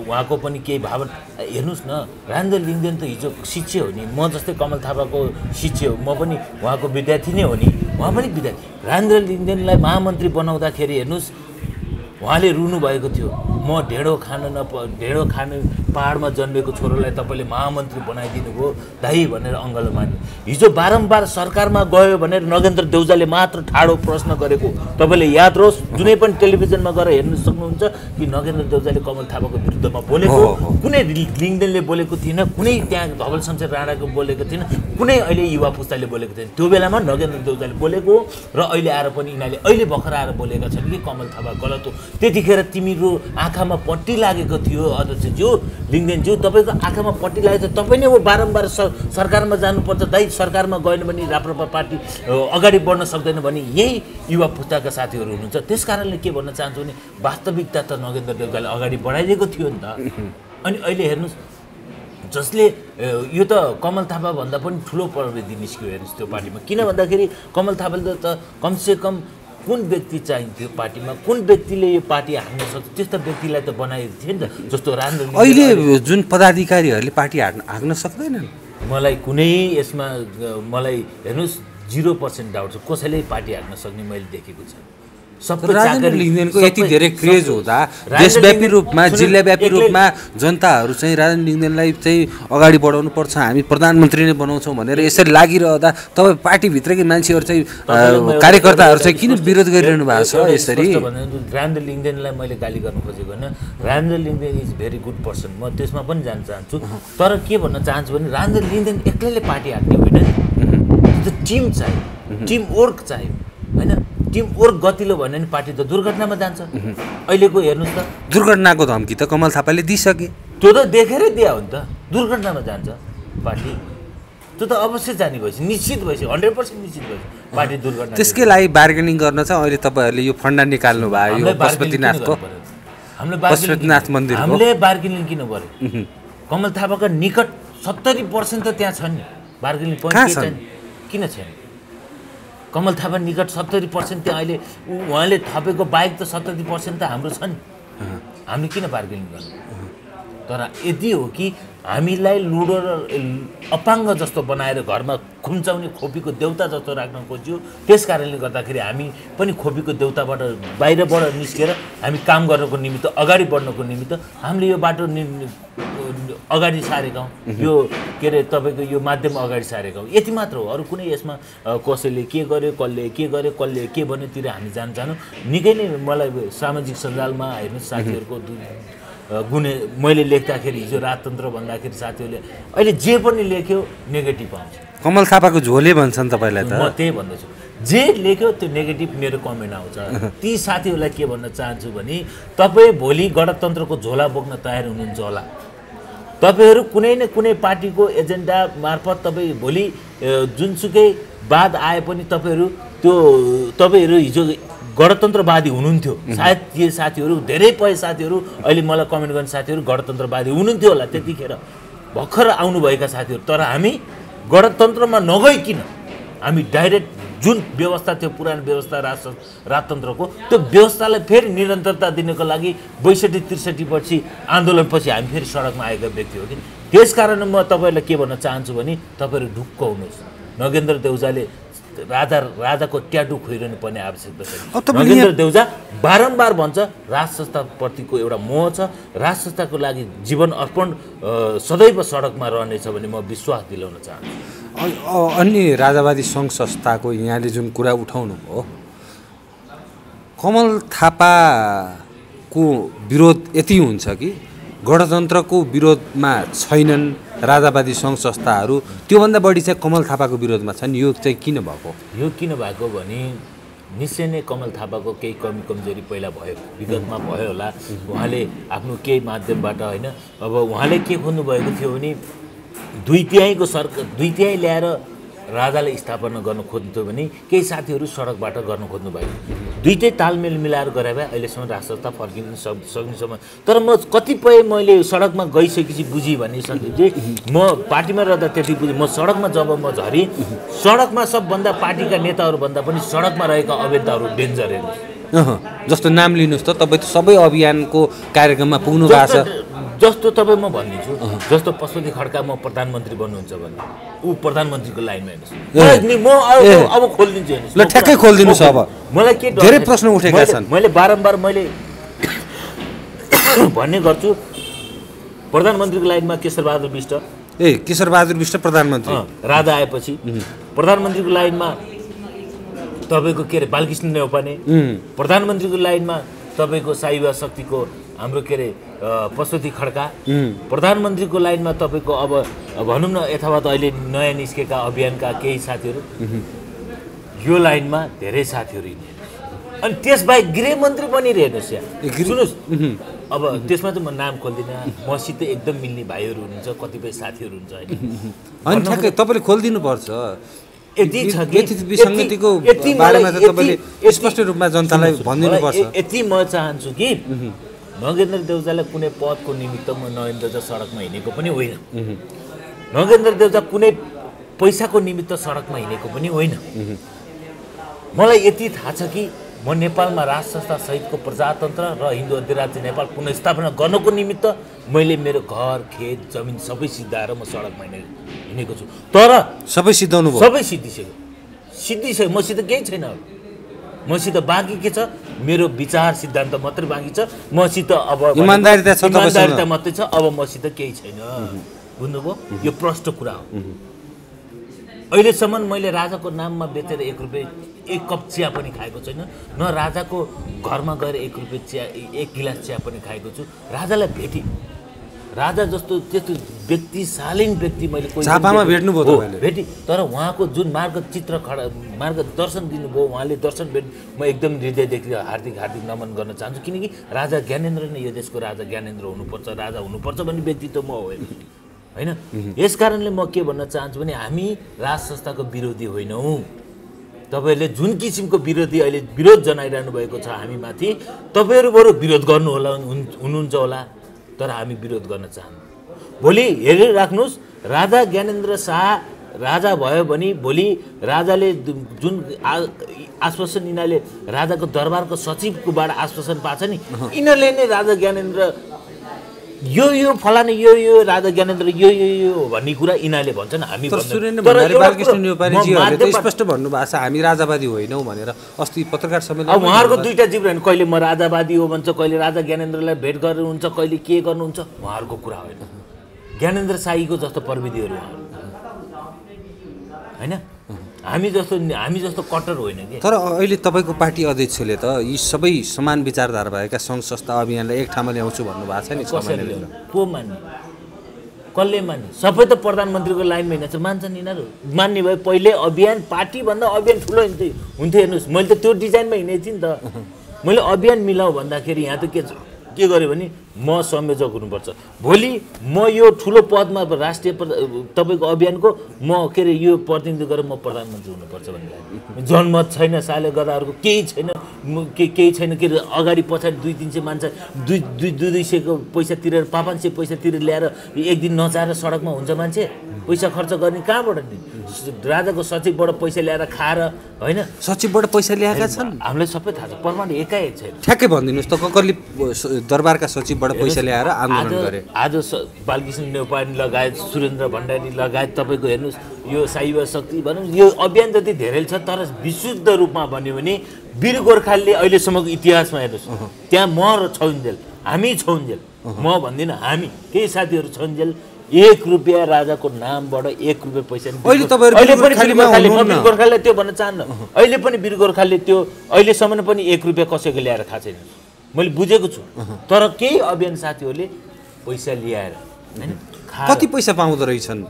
उहाँको पनि केही भावना हेर्नुहोस् न। राजेन्द्र लिङ्गदेन त हिजो शिष्य हो नि, म जस्तै कमल थापाको शिष्य हो, म पनि उहाँको विद्यार्थी नै हो नि, उहाँ पनि विद्यार्थी। राजेन्द्र लिङ्गदेनलाई महामन्त्री बनाउँदाखेरि हेर्नुहोस् उहाँले रुनु भएको थियो, म ढेँडो खाने पाहाडमा जन्मेको छोरोलाई तपाईँले महामन्त्री बनाइदिनु भयो दाइ भनेर अङ्गलो मान्यो। हिजो बारम्बार सरकारमा गयो भनेर नगेन्द्र देउजाले मात्र ठाडो प्रश्न गरेको तपाईँले याद रहोस्। जुनै पनि टेलिभिजनमा गएर हेर्न सक्नुहुन्छ कि नगेन्द्र देउजाले कमल थापाको विरुद्धमा बोलेको, कुनै लिङ्गदेनले बोलेको थिएन, कुनै त्यहाँ धवल शमशेर राणाको बोलेको थिएन, कुनै अहिले युवा पुस्ताले बोलेको थिएन। त्यो बेलामा नगेन्द्र देउजाले बोलेको र अहिले आएर पनि यिनीहरूले अहिले भर्खर आएर बोलेका छन् कि कमल थापा गलत हो। त्यतिखेर तिमीहरू आँखामा पट्टी लागेको थियो अध्यक्षज्यू, लिङ्गदेनज्यू, तपाईँको आँखामा पट्टी लागेको थियो। तपाईँ नै हो बारम्बार सरकारमा जानुपर्छ दाइ, सरकारमा गएन भने राप्रपा पार्टी अगाडि बढ्न सक्दैन भने यही युवा पुस्ताका साथीहरू हुनुहुन्छ। त्यस कारणले के भन्न चाहन्छु भने वास्तविकता त नगेन्द्र देउजाले अगाडि बढाइदिएको थियो नि त। अनि अहिले हेर्नुहोस्, जसले यो त कमल थापा भन्दा पनि ठुलो प्रविधि निस्क्यो हेर्नुहोस् त्यो पार्टीमा। किन भन्दाखेरि कमल थापाले त कमसेकम कुन व्यक्ति चाहिन्थ्यो पार्टीमा, कुन व्यक्तिले यो पार्टी हाल्न सक्छ त्यस्ता व्यक्तिलाई त बनाएको थियो नि त। जस्तो राजनीति अहिले जुन पदाधिकारीहरूले पार्टी हाँक्न सक्दैनन्, मलाई कुनै यसमा मलाई हेर्नुहोस् 0% डाउट छ कसैले पार्टी हाल्न सक्ने मैले देखेको छ। राजेन्द्र लिङ्गदेनको यति धेरै क्रेज हुँदा देशव्यापी रूपमा जिल्लाव्यापी रूपमा जनताहरू चाहिँ राजेन्द्र लिङ्गदेनलाई चाहिँ अगाडि बढाउनु पर्छ, हामी प्रधानमन्त्री नै बनाउँछौँ भनेर यसरी लागिरहँदा तपाईँ पार्टीभित्रकै मान्छेहरू चाहिँ कार्यकर्ताहरू चाहिँ किन विरोध गरिरहनु भएको छ यसरी? राजेन्द्र लिङ्गदेनलाई मैले गाली गर्न खोजेको होइन। Rajendra Lingden is very good person, म त्यसमा पनि जान चाहन्छु। तर के भन्न चाहन्छु भने राजेन्द्र लिङ्गदेन एक्लैले पार्टी हाल्ने होइन, त्यो टिम चाहियो, टिम वर्क चाहियो होइन। टिम वर्क गतिलो भन्यो भने पार्टी त दुर्घटनामा जान्छ। अहिलेको हेर्नुहोस् त दुर्घटनाको धम्की त कमल थापाले दिइसके, त्यो त देखेरै दिया हो नि त। दुर्घटनामा जान्छ पार्टी, त्यो त अवश्य जाने भएपछि निश्चित भएपछि 100% निश्चित भएपछि पार्टी दुर्घटना। त्यसकै लागि बार्गेनिङ गर्न चाहिँ अहिले तपाईँहरूले यो फन्डा निकाल्नु भयो यो पशुपतिनाथको, पशुपतिनाथ मन्दिर। हामीले बार्गेनिङ किन गर्यो? कमल थापाका निकट 70% त त्यहाँ छन् नि। बार्गेनिङ पोइन्ट किन छैन? कमल थापा निकट 70% त्यहाँ अहिले उहाँले थपेको बाहेक त 70% त हाम्रो छ नि। हामीले किन बार्गेनिङ गर्नु? तर यदि हो कि हामीलाई लुडो र अपाङ्ग जस्तो बनाएर घरमा खुम्चाउने खोपीको देउता जस्तो राख्न खोज्यो। त्यस कारणले गर्दाखेरि हामी पनि खोपीको देउताबाट बाहिरबाट निस्केर हामी काम गर्नको निमित्त अगाडि बढ्नको निमित्त हामीले यो बाटो अगाडि सारेका हौँ, यो के अरे तपाईँको यो माध्यम अगाडि सारेका हौँ, यति मात्र हो। अरू कुनै यसमा कसैले के गर्यो, कसले के गर्यो, कसले के भन्योतिर हामी जानु निकै नै मलाई सामाजिक सञ्जालमा हेर्नुहोस् साथीहरूको गुने मैले लेख्दाखेरि हिजो राजतन्त्र भन्दाखेरि साथीहरूले अहिले जे पनि लेख्यो नेगेटिभ आउँछ। कमल थापाको झोले भन्छन् तपाईँलाई त? म त्यही भन्दैछु, जे लेख्यो त्यो नेगेटिभ मेरो कमेन्ट आउँछ। ती साथीहरूलाई के भन्न चाहन्छु भने तपाईँ भोलि गणतन्त्रको झोला बोक्न तयार हुनुहुन्छ होला। तपाईँहरू कुनै न कुनै पार्टीको एजेन्डा मार्फत तपाईँ भोलि जुनसुकै वाद आए पनि तपाईँहरू हिजो गणतन्त्रवादी हुनुहुन्थ्यो। सायद ती साथीहरू धेरै पय साथीहरू अहिले मलाई कमेन्ट गर्ने साथीहरू गणतन्त्रवादी हुनुहुन्थ्यो होला त्यतिखेर भर्खर आउनुभएका साथीहरू। तर हामी गणतन्त्रमा नगइकन हामी डाइरेक्ट जुन व्यवस्था थियो पुरानो व्यवस्था राजतन्त्रको त्यो व्यवस्थालाई फेरि निरन्तरता दिनको लागि 62-63 पछि आन्दोलनपछि हामी फेरि सडकमा आएका व्यक्ति हो कि। त्यस कारण म तपाईँहरूलाई के भन्न चाहन्छु भने तपाईँहरू ढुक्क हुनुहोस्। नगेन्द्र देउजाले राजाको ट्याटु खोइरहनु पर्ने आवश्यकता छैन। नगेन्द्र देउजा बारम्बार भन्छ राज संस्थाप्रतिको एउटा मोह छ, राज संस्थाको लागि जीवन अर्पण सदैव सडकमा रहनेछ भन्ने म विश्वास दिलाउन चाहन्छु। अन्य राजावादी सङ्घ संस्थाको यहाँले जुन कुरा उठाउनु भयो, कमल थापाको विरोध यति हुन्छ कि गणतन्त्रको विरोधमा छैनन् राजावादी सङ्घ संस्थाहरू, त्योभन्दा बढी चाहिँ कमल थापाको विरोधमा छन्। यो चाहिँ किन भएको? यो किन भएको भने निश्चय नै कमल थापाको केही कमी कमजोरी पहिला भयो, विगतमा भयो होला। उहाँले आफ्नो केही माध्यमबाट होइन, अब उहाँले के खोज्नुभएको थियो भने 2/3 ल्याएर राजाले स्थापना गर्न खोज्थ्यो भने केही साथीहरू सडकबाट गर्न खोज्नु भएको। दुईटै तालमेल मिलाएर गरे भए अहिलेसम्म राज संस्था फर्किन सक्नेसम्म। तर म कतिपय मैले सडकमा गइसकेपछि बुझेँ भने सन्दीपजी, म पार्टीमा रहँदा त्यति बुझेँ। म सडकमा जब म झरेँ, सडकमा सबभन्दा पार्टीका नेताहरूभन्दा पनि सडकमा रहेका अभियन्ताहरू डेन्जर हेर्नुहोस्। जस्तो नाम लिनुहोस् त, तपाईँ त सबै अभियानको कार्यक्रममा पुग्नु भएको छ। जस्तो तपाईँ म भनिदिन्छु, जस्तो पशुपति खड्का म प्रधानमन्त्री बन्नुहुन्छ भने ऊ प्रधानमन्त्रीको लाइनमा हेर्नुहोस्। म अब खोलिदिन्छु हेर्नुहोस्। ल ठ्याक्कै खोलिदिनुहोस्। अब मलाई के धेरै प्रश्न उठेका छन्। मैले बारम्बार मैले भन्ने गर्छु। प्रधानमन्त्रीको लाइनमा केशरबहादुर बिष्ट, केशरबहादुर बिष्ट प्रधानमन्त्री, राजा आएपछि प्रधानमन्त्रीको लाइनमा तपाईँको के अरे बालकृष्ण नेउपाने, प्रधानमन्त्रीको लाइनमा तपाईँको साइवा शक्तिको हाम्रो के अरे पशुपति खड्का, प्रधानमन्त्रीको लाइनमा तपाईँको अब भनौँ न यथावत अहिले नयाँ निस्केका अभियानका केही साथीहरू, यो लाइनमा धेरै साथीहरू हिँड्ने। अनि त्यसबाहेक गृहमन्त्री पनि हेर्नुहोस् यहाँ, सुन्नुहोस् अब त्यसमा चाहिँ म नाम खोल्दिनँ, मसित एकदम मिल्ने भाइहरू हुनुहुन्छ, कतिपय साथीहरू हुन्छ होइन। अनि ठ्याक्कै तपाईँले खोलिदिनुपर्छ। यति छ कि विसङ्गतिको बारेमा त तपाईँले स्पष्ट रूपमा जनतालाई भनिदिनुपर्छ। यति म चाहन्छु कि नगेन्द्र देउचालाई कुनै पदको निमित्त म नगेन्द्र देउचा सडकमा हिँडेको पनि होइन, नगेन्द्र देउचा कुनै पैसाको निमित्त सडकमा हिँडेको पनि होइन। मलाई यति थाहा छ कि म नेपालमा राज संस्था सहितको प्रजातन्त्र र हिन्दू अधिराज्य नेपाल पुनर्स्थापना गर्नको निमित्त मैले मेरो घर खेत जमिन सबै सिद्धाएर म सडकमा हिँडेको छु। तर सबै सिद्धाउनु भयो, सबै सिद्धिसक्यो, मसित केही छैन। मसित बाँकी के छ, मेरो विचार सिद्धान्त मात्रै बाँकी छ। मसित अब इमान्दारिता मात्रै छ, अब मसित केही छैन। बुझ्नुभयो? यो प्रष्ट कुरा हो। अहिलेसम्म मैले राजाको नाममा बेचेर 1 रुपियाँ 1 कप चिया पनि खाएको छैन, न राजाको घरमा गएर 1 रुपियाँ चिया 1 गिलास चिया पनि खाएको छु। राजालाई भेटेँ, राजा जस्तो त्यस्तो व्यक्ति, शालीन व्यक्ति मैले झापामा भेट्नुभयो तपाईँले? भेटेँ, तर उहाँको जुन मार्गदर्शन दिनुभयो, उहाँले दर्शन भेट म एकदम हृदयदेखि हार्दिक नमन गर्न चाहन्छु। किनकि राजा ज्ञानेन्द्र नै यो देशको राजा ज्ञानेन्द्र हुनुपर्छ, राजा हुनुपर्छ भन्ने व्यक्तित्व म होइन। यस कारणले म के भन्न चाहन्छु भने हामी राज संस्थाको विरोधी होइनौँ। तपाईँहरूले जुन किसिमको विरोधी अहिले विरोध जनाइरहनु भएको छ हामीमाथि, तपाईँहरू बरु विरोध हुनुहुन्छ होला, तर हामी विरोध गर्न चाहन्छु। भोलि हेरिराख्नुहोस्, राजा ज्ञानेन्द्र शाह राजा भयो भने भोलि राजाले जुन आश्वासन यिनीहरूले राजाको दरबारको सचिवकोबाट आश्वासन पाछ नि, यिनीहरूले नै राजा ज्ञानेन्द्र यो फलाने यो राजा ज्ञानेन्द्र यो भन्ने कुरा यिनीहरूले भन्छन्। हामी बालकृष्ण न्यौपानेजीहरूले त स्पष्ट भन्नुभएको छ हामी राजावादी होइनौँ भनेर। अस्ति पत्रकार सम्मेलन अब उहाँहरूको दुईटा जिब्रो, कहिले म राजावादी हो भन्छ, कहिले राजा ज्ञानेन्द्रलाई भेट गर्नुहुन्छ, कहिले के गर्नुहुन्छ, उहाँहरूको कुरा होइन। ज्ञानेन्द्र शाहीको जस्तो प्रविधिहरू होइन, हामी जस्तो कट्टर होइन कि। तर अहिले तपाईँको पार्टी अध्यक्षले त यी सबै समान विचारधारा भएका सङ्घ संस्था अभियानलाई एक ठाउँमा ल्याउँछु भन्नुभएको छ नि। को मान्ने, कसले मान्ने? सबै त प्रधानमन्त्रीको लाइनमा हिँड्छ, मान्छन् यिनीहरू। मान्ने भए पहिले अभियान, पार्टीभन्दा अभियान ठुलो हुन्थ्यो। हेर्नुहोस्, मैले त त्यो डिजाइनमा हिँडेको थिएँ नि त। मैले अभियान मिलाउँ भन्दाखेरि यहाँ त के गरेँ भने म संयोजक हुनुपर्छ। भोलि म यो ठुलो पदमा राष्ट्रिय तपाईँको अभियानको म के अरे यो प्रतिनिधित्व गरेर म प्रधानमन्त्री हुनुपर्छ भन्ने जनमत छैन। साले गदाहरूको केही छैन, केही छैन। के अरे अगाडि पछाडि 200-300 मान्छे 200-200को पैसा तिरेर 500 पैसा तिरेर ल्याएर एक दिन नचाएर सडकमा हुन्छ मान्छे? पैसा खर्च गर्ने कहाँबाट नि? राजाको सचिवबाट पैसा ल्याएर खाएर होइन, सचिवबाट पैसा ल्याएका छन्, हामीलाई सबै थाहा छ। प्रमाण एकाएक छैन। ठ्याक्कै भनिदिनुहोस् त, कसले दरबारका सचिवबाट पैसा ल्याएर आन्दोलन गरे? आज बालकृष्ण नेउपाने लगायत सुरेन्द्र भण्डारी लगायत तपाईँको हेर्नुहोस्, यो साइवा शक्ति भनौँ, यो अभियान जति धेरै छ, तर विशुद्ध रूपमा भन्यो भने वीर गोर्खालीले अहिलेसम्मको इतिहासमा हेर्नुहोस्, त्यहाँ म र छौन्जेल, हामी छौन्जेल, म भन्दिनँ, हामी केही साथीहरू छौन्जेल 1 रुपियाँ राजाको नामबाट 1 रुपियाँ पैसा अहिले पनि गोर्खालीलाई त्यो भन्न चाहन्न। अहिले पनि वीर गोर्खालीले त्यो अहिलेसम्म पनि 1 रुपियाँ कसैको ल्याएर खाएको छैन, मैले बुझेको छु। तर केही अभियान साथीहरूले पैसा ल्याएर होइन, कति पैसा पाउँदो रहेछन्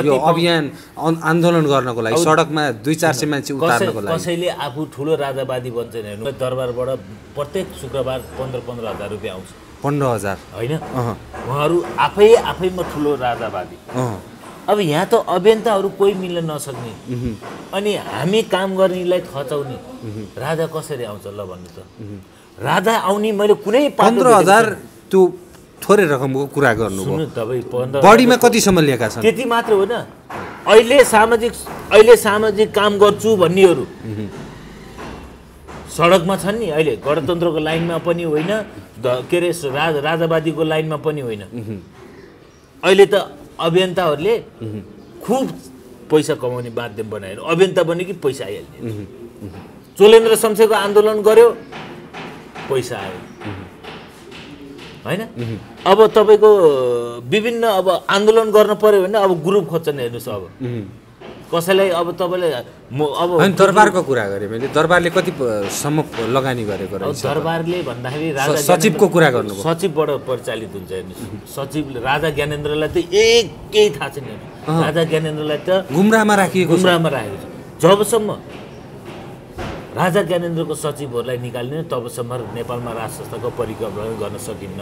यो अभियान आन्दोलन गर्नको लागि, सडकमा 200-400 मान्छे उतार्नको लागि? कसैले आफू ठुलो राजावादी बन्छन्। हेर्नु, दरबारबाट प्रत्येक शुक्रबार 15-15 हजार रुपियाँ आउँछ। 15,000 होइन, उहाँहरू आफैमा ठुलो राजावादी। अब यहाँ त अभियन्ताहरू कोही मिल्न नसक्ने, अनि हामी काम गर्नेलाई थचाउने राजा कसरी आउँछ ल भन्नु त? राजा आउने मैले कुनै 15,000 त्यो थोरै रकमको कुरा गर्नुभयो। बढीमा कतिसम्म लिएका छन्? त्यति मात्र होइन, अहिले सामाजिक काम गर्छु भन्नेहरू सडकमा छन् नि। अहिले गणतन्त्रको लाइनमा पनि होइन, के अरे राजावादीको लाइनमा पनि होइन। अहिले त अभियन्ताहरूले खुब पैसा कमाउने माध्यम बनाएर अभियन्ता बन्यो कि पैसा आइहाल्ने। चोलेन्द्र शमशेरको आन्दोलन गर्यो, पैसा आयो होइन अब तपाईँको विभिन्न अब आन्दोलन गर्न पर्यो भने अब ग्रुप खोज्छन् हेर्नुहोस् अब कसैलाई अब तपाईँले अब दरबारको कुरा गरेँ मैले दरबारले कतिसम्म लगानी गरेको रहेछ दरबारले भन्दाखेरि राजा सचिवको कुरा गर्नुभयो सचिवबाट परिचालित हुन्छ हेर्नुहोस् सचिवले राजा ज्ञानेन्द्रलाई त केही थाहा छैन राजा ज्ञानेन्द्रलाई त गुमराहमा राखिएको छ जबसम्म राजा ज्ञानेन्द्रको सचिवहरूलाई निकाल्ने तबसम्म नेपालमा राज संस्थाको परिकल्पना गर्न सकिन्न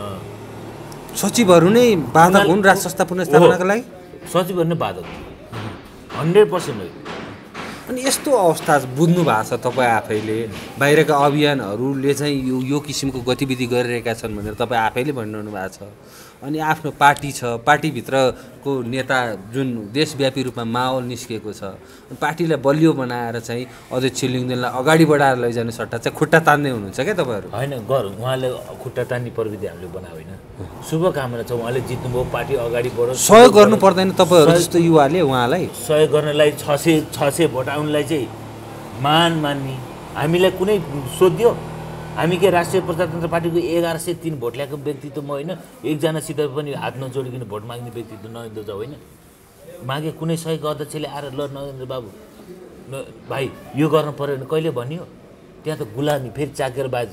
सचिवहरू नै बाधक हुन् राज संस्था पुनर्स्थापनाको लागि सचिवहरू नै बाधक 100% हो अनि यस्तो अवस्था बुझ्नु भएको छ तपाईँ आफैले बाहिरका अभियानहरूले चाहिँ यो किसिमको गतिविधि गरिरहेका छन् भनेर तपाईँ आफैले भनिरहनु भएको छ अनि आफ्नो पार्टी छ पार्टीभित्रको नेता जुन देशव्यापी रूपमा माहौल निस्किएको छ पार्टीलाई बलियो बनाएर चाहिँ अध्यक्ष लिङ्गदेनलाई अगाडि बढाएर लैजाने सट्टा चाहिँ खुट्टा तान्ने हुनुहुन्छ क्या तपाईँहरू होइन गरौँ उहाँले खुट्टा तान्ने प्रविधि हामीले बनाएको होइन शुभकामना छ उहाँले जित्नुभयो पार्टी अगाडि बढोस् सहयोग गर्नु पर्दैन तपाईँहरू जस्तो युवाले उहाँलाई सहयोग गर्नलाई 600 भोट आउनलाई चाहिँ मान्ने हामीलाई कुनै सोध्यो हामी के राष्ट्रिय प्रजातन्त्र पार्टीको 1103 भोट ल्याएको व्यक्तित्व म होइन एकजनासित पनि हात नजोडिकन भोट माग्ने व्यक्तित्व नरेन्द्र जा होइन मागे कुनै सहयोग अध्यक्षले आएर ल नरेन्द्र बाबु भाइ यो गर्नु पर्यो भने कहिले भनियो त्यहाँ त गुलामी फेरि चाकेर बाज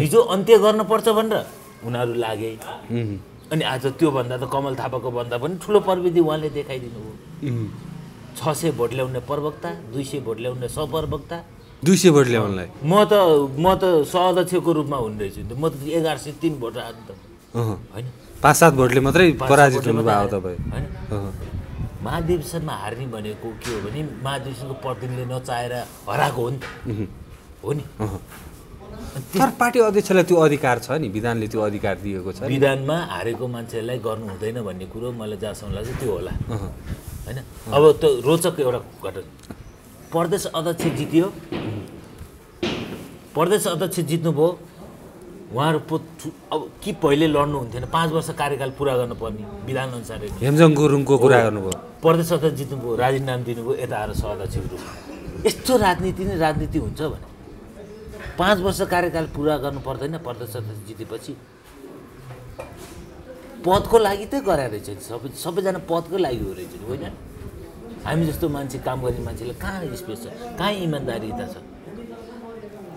हिजो अन्त्य गर्नुपर्छ भनेर उनीहरू लागे अनि आज त्योभन्दा त कमल थापाको भन्दा पनि ठुलो प्रविधि उहाँले देखाइदिनु हो 600 भोट ल्याउने प्रवक्ता 200 भोट ल्याउने सहप्रवक्ता 200 भोट ल्याउनलाई म त सहअध्यक्षको रूपमा हुने रहेछु म त 1103 भोट आएको त होइन 5-7 भोटले मात्रै पराजित हुनुभयो तपाईँ होइन महाधिवेशनमा हार्ने भनेको के हो भने महाधिवेशनको प्रतिनिधिले नचाहेर हराएको हो नि त हो नि तर पार्टी अध्यक्षलाई त्यो अधिकार छ नि विधानले त्यो अधिकार दिएको छ विधानमा हारेको मान्छेलाई गर्नु हुँदैन भन्ने कुरो मलाई जहाँसम्म लाग्छ त्यो होला होइन अब त रोचक एउटा घटना प्रदेश अध्यक्ष जित्यो प्रदेश अध्यक्ष जित्नुभयो उहाँहरू अब कि पहिले लड्नु हुन्थेन 5 वर्ष कार्यकाल पुरा गर्नुपर्ने विधान अनुसार हेमजङ गुरुङको कुरा गर्नुभयो प्रदेश अध्यक्ष जित्नुभयो राजीनामा दिनुभयो यता आएर सहअध्यक्षको रूपमा यस्तो राजनीति नै राजनीति हुन्छ भने 5 वर्ष कार्यकाल पुरा गर्नु पर्दैन प्रदेश अध्यक्ष जितेपछि पदको लागि त गराएर रहेछ सबैजना पदको लागि हो रहेछ होइन हामी जस्तो मान्छे काम गर्ने मान्छेलाई कहाँ स्पेस छ कहाँ इमान्दारिता छ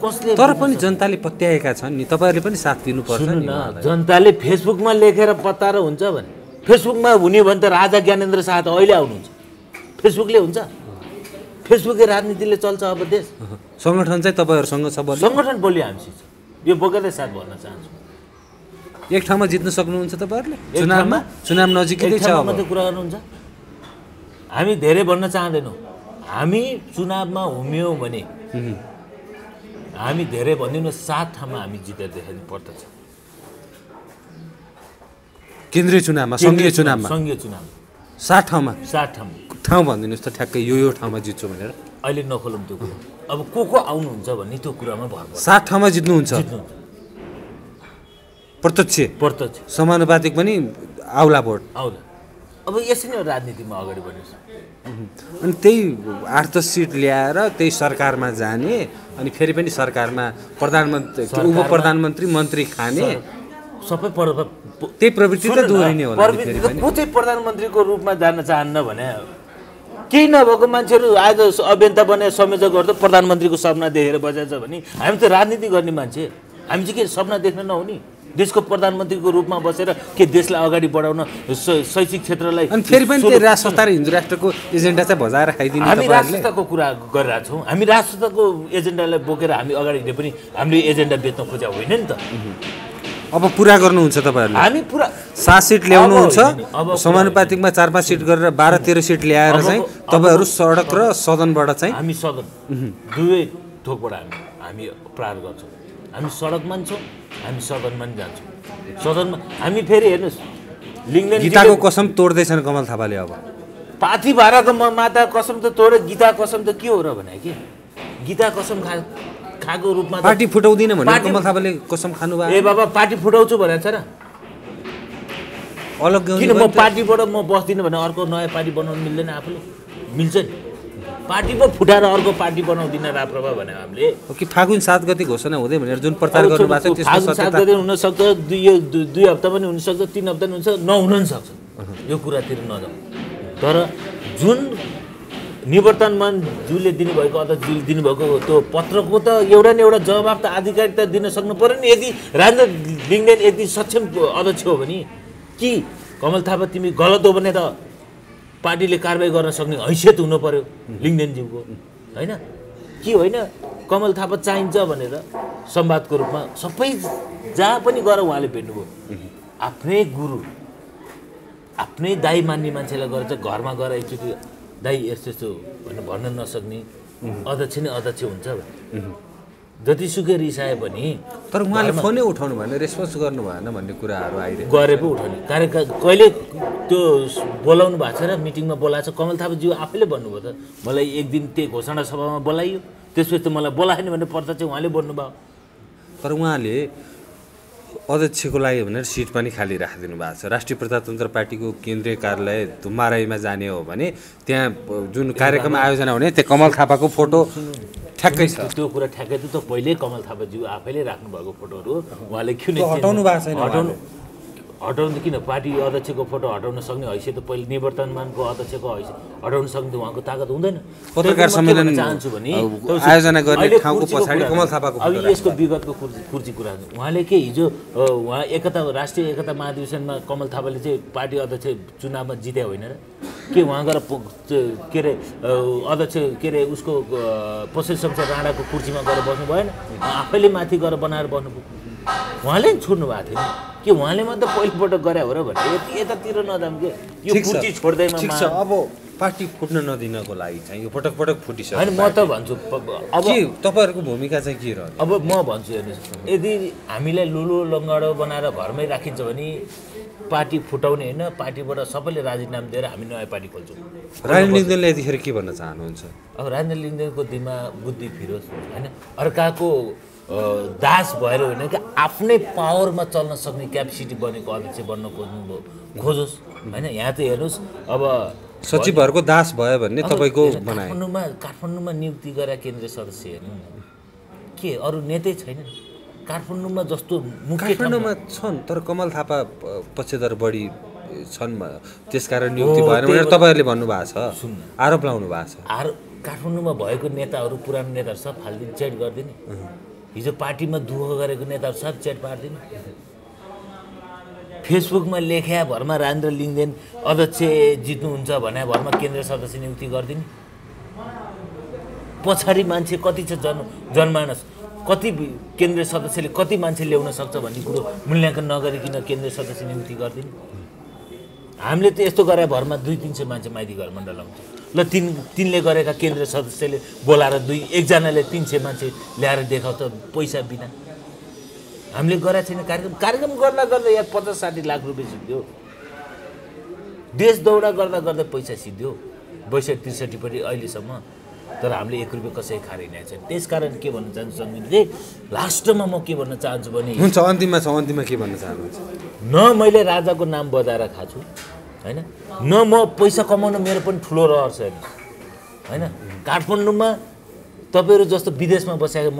कसले तर पनि जनताले पत्याएका छन् नि तपाईँहरूले पनि साथ दिनुपर्छ नि जनताले फेसबुकमा लेखेर पत्ताएर हुन्छ भने फेसबुकमा हुने भने त राजा ज्ञानेन्द्र शाह त अहिले आउनुहुन्छ फेसबुकले हुन्छ फेसबुककै राजनीतिले चल्छ अब देश सङ्गठन चाहिँ तपाईँहरूसँग छ सङ्गठन बोल्यो हामीसित यो बोकेरै साथ भन्न चाहन्छु एक ठाउँमा जित्न सक्नुहुन्छ तपाईँहरूले चुनाव नजिकै छ अब मात्रै कुरा गर्नुहुन्छ हामी धेरै भन्न चाहँदैनौँ हामी चुनावमा हुम्यौँ भने हामी धेरै भन्दैनौँ 7 ठाउँमा हामी जितेर देखाउनु पर्दछ केन्द्रीय चुनावमा सङ्घीय चुनावमा 7 ठाउँमा ठाउँ भनिदिनुहोस् त ठ्याक्कै यो ठाउँमा जित्छु भनेर अहिले नखोलौँ त्यो कुरा अब को आउनुहुन्छ भन्ने त्यो कुरामा भर 7 ठाउँमा जित्नुहुन्छ प्रत्यक्ष समानुपातिक पनि आउला भोट आउला अब यसरी नै राजनीतिमा अगाडि बढ्नुहोस् अनि त्यही 8-10 सिट ल्याएर त्यही सरकारमा जाने अनि फेरि पनि सरकारमा प्रधानमन्त्री उप प्रधानमन्त्री मन्त्री खाने सबै त्यही प्रवृत्ति त दोहोरिने होला को चाहिँ प्रधानमन्त्रीको रूपमा जान चाहन्न भने केही नभएको मान्छेहरू आज अभियन्ता बने संयोजक गर्दा प्रधानमन्त्रीको सपना देखेर बजान्छ भने हामी त राजनीति गर्ने मान्छे हामी चाहिँ के सपना देख्न नहुने देशको प्रधानमन्त्रीको रूपमा बसेर के देशलाई अगाडि बढाउन शैक्षिक क्षेत्रलाई अनि फेरि पनि त्यो राज संस्था र हिन्दू राष्ट्रको एजेन्डा चाहिँ भजाएर खाइदिने हामी राज संस्थाको कुरा गरिरहेको छौँ हामी राज संस्थाको एजेन्डालाई बोकेर हामी अगाडि हिँडे पनि हामीले एजेन्डा बेच्न खोजेको होइन नि त अब पुरा गर्नुहुन्छ तपाईँहरूले हामी पुरा 7 सिट ल्याउनुहुन्छ समानुपातिकमा 4-5 सिट गरेर 12-13 सिट ल्याएर चाहिँ तपाईँहरू सडक र सदनबाट चाहिँ हामी सदन दुवै थोकबाट हामी प्रहार गर्छौँ हामी सडक मान्छौँ हामी सदनमा पनि जान्छौँ सदनमा हामी फेरि हेर्नुहोस् लिङ्गदेन गीताको कसम तोड्दैछन् कमल थापाले अब पाथी भाराको माता कसम त तोडे गीता कसम त के हो र भने कि गीता कसम खाएको रूपमा पार्टी फुटाउँदिन भने कमल थापाले कसम खानुभयो ए बाबा पार्टी फुटाउँछु भनेको छ र अलग किन म पार्टीबाट म बस्दिनँ भने अर्को नयाँ पार्टी बनाउनु मिल्दैन आफूले मिल्छ नि पार्टी पो फुटाएर अर्को पार्टी बनाउँदिन राप्रपा भने हामीले कि फागुन 7 गते घोषणा हुँदै भनेर जुन प्रचार गर्नुभएको छ त्यसको फागुन 7 गते हुनसक्छ दुई हप्ता पनि हुनसक्छ 3 हप्ता पनि हुन्छ नहुन पनि सक्छ यो कुरातिर नजाउँ तर जुन निवर्तनमानज्यूले दिनुभएको अध्यक्षज्यूले दिनुभएको त्यो पत्रको त एउटा न एउटा जवाब त आधिकारिकता दिन सक्नु पर्यो नि यदि राजेन्द्र लिङ्गदेन यदि सक्षम अध्यक्ष हो भने कि कमल थापा तिमी गलत हो भने त पार्टीले कारबाही गर्न सक्ने हैसियत हुनु पर्यो लिङ्गदेनज्यूको होइन कि होइन कमल थापा चाहिन्छ भनेर संवादको रूपमा सबै जहाँ पनि गएर उहाँले भेट्नुभयो आफ्नै गुरु आफ्नै दाइ मान्ने मान्छेलाई गएर चाहिँ घरमा गएर एकचोटि दाइ यस्तो यस्तो भनेर भन्न नसक्ने अध्यक्ष नै अध्यक्ष हुन्छ जतिसुकै रिसाए पनि तर उहाँले फोनै उठाउनु भएन रेस्पोन्स गर्नु भएन भन्ने कुराहरू आइरहेको गरे पो उठाउने कार्यक्रम कहिले त्यो बोलाउनु भएको छ र मिटिङमा बोलाएको छ कमल थापाज्यू आफैले भन्नुभयो त मलाई एक दिन त्यही घोषणा सभामा बोलाइयो त्यसपछि त मलाई बोलाएन भने पर्दा चाहिँ उहाँले भन्नुभयो तर उहाँले अध्यक्षको लागि भनेर सिट पनि खाली राखिदिनु भएको छ राष्ट्रिय प्रजातन्त्र पार्टीको केन्द्रीय कार्यालय धुम्माराईमा जाने हो भने त्यहाँ जुन कार्यक्रम आयोजना हुने त्यहाँ कमल थापाको फोटो ठ्याक्कै छ त्यो कुरा ठ्याक्कै त पहिल्यै कमल थापाज्यू आफैले राख्नुभएको फोटोहरू उहाँले किन हटाउनु भएको छैन हटाउनु त किन पार्टी अध्यक्षको फोटो हटाउन सक्ने हैसियत त पहिले निवर्तनमानको अध्यक्षको हैसियत हटाउन सक्ने उहाँको ताकत हुँदैन पत्रकार सम्मेलन चाहन्छु भने आयोजना गर्ने ठाउँको पछाडि कमल थापाको अब यसको विगतको कुर्ची कुरा उहाँले के हिजो उहाँ राष्ट्रिय एकता महाधिवेशनमा कमल थापाले चाहिँ पार्टी अध्यक्ष चुनावमा जिते होइन र के उहाँ गएर के अरे अध्यक्ष के अरे उसको पशु शमशेर राणाको कुर्सीमा गएर बस्नु भएन आफैले माथि गएर बनाएर बस्नु उहाँले छोड्नु भएको थियो कि उहाँले मात्र पहिलोपटक गरे हो र भने यतातिर नजाम के यो कुर्सी छोड्दैमा ठिक छ अब पार्टी फुट्न नदिनको लागि चाहिँ यो पटक पटक फुटिसक्यो होइन म त भन्छु अब के तपाईँहरूको भूमिका चाहिँ के रहन्छ अब म भन्छु हेर्नुहोस् यदि हामीलाई लुलो लङ्गडो बनाएर घरमै राखिन्छ भने पार्टी फुटाउने होइन पार्टीबाट सबैले राजीनामा दिएर हामी नयाँ पार्टी खोल्छौँ राजेन्द्र लिङ्गदेनले यतिखेर के भन्न चाहनुहुन्छ अब राजेन्द्र लिङ्गदेनको दिमाग बुद्धि फिरोस् होइन अर्काको दास भएर होइन कि आफ्नै पावरमा चल्न सक्ने क्यापेसिटी बनेको अध्यक्ष बन्न खोजोस् होइन यहाँ त हेर्नुहोस् अब सचिवहरूको दास भयो भन्ने तपाईँको भनाइ काठमाडौँमा नियुक्ति गरेर केन्द्रीय सदस्य हेर्नु के अरू नेतै छैन काठमाडौँमा जस्तो काठमाडौँमा छन् तर कमल थापा पक्षधर बढी छन् त्यसकारण नियुक्ति भएन भनेर तपाईँहरूले भन्नुभएको छ आरोप लाउनु भएको छ काठमाडौँमा भएको नेताहरू पुरानो नेताहरू सब फालिदिने चेट गरिदिने हिजो पार्टीमा दुःख गरेको नेताहरू सब चेट पारिदिने फेसबुकमा लेख्या भरमा राजेन्द्र लिङ्गदेन अध्यक्ष जित्नुहुन्छ भने भरमा केन्द्रीय सदस्य नियुक्ति गरिदिने पछाडि मान्छे कति छ जनमानस कति केन्द्रीय सदस्यले कति मान्छे ल्याउन सक्छ भन्ने कुरो मूल्याङ्कन नगरिकन केन्द्रीय सदस्य नियुक्ति गरिदिने हामीले त यस्तो गरे भरमा 200-300 मान्छे माइती घर मण्डल आउँछ ल तिनले गरेका केन्द्रीय सदस्यले बोलाएर एकजनाले 300 मान्छे ल्याएर देखाउँछ पैसा बिना हामीले गरेका छैन कार्यक्रम गर्दा गर्दा यार 50-60 लाख रुपियाँ सिद्धियो देश दौडा गर्दा गर्दा पैसा सिद्धियो 62-63 पनि अहिलेसम्म तर हामीले 1 रुपियाँ कसै खारिरहेको छैन त्यसकारण के भन्न चाहन्छु सङ्गीतले लास्टमा म के भन्न चाहन्छु भने हुन्छ अन्तिममा के भन्न चाहनुहुन्छ न मैले राजाको नाम बजाएर खाछु हैन न म पैसा कमाउन मेरो पनि ठुलो रहर छ हैन काठमाडौँमा तपाईहरु जस्तो विदेशमा बसेको म